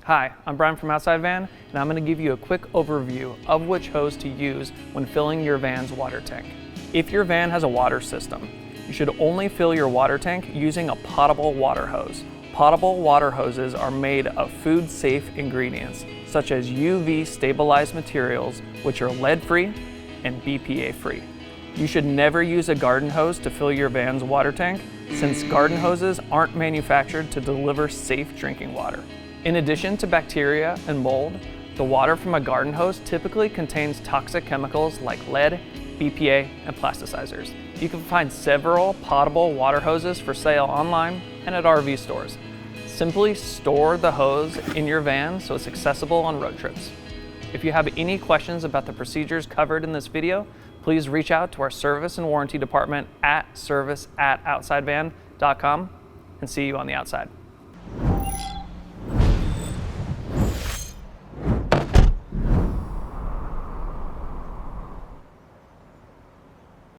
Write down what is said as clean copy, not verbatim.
Hi, I'm Brian from Outside Van, and I'm going to give you a quick overview of which hose to use when filling your van's water tank. If your van has a water system, you should only fill your water tank using a potable water hose. Potable water hoses are made of food-safe ingredients, such as UV stabilized materials, which are lead-free and BPA-free. You should never use a garden hose to fill your van's water tank, since garden hoses aren't manufactured to deliver safe drinking water. In addition to bacteria and mold, the water from a garden hose typically contains toxic chemicals like lead, BPA, and plasticizers. You can find several potable water hoses for sale online and at RV stores. Simply store the hose in your van so it's accessible on road trips. If you have any questions about the procedures covered in this video, please reach out to our service and warranty department at service@outsidevan.com and see you on the outside.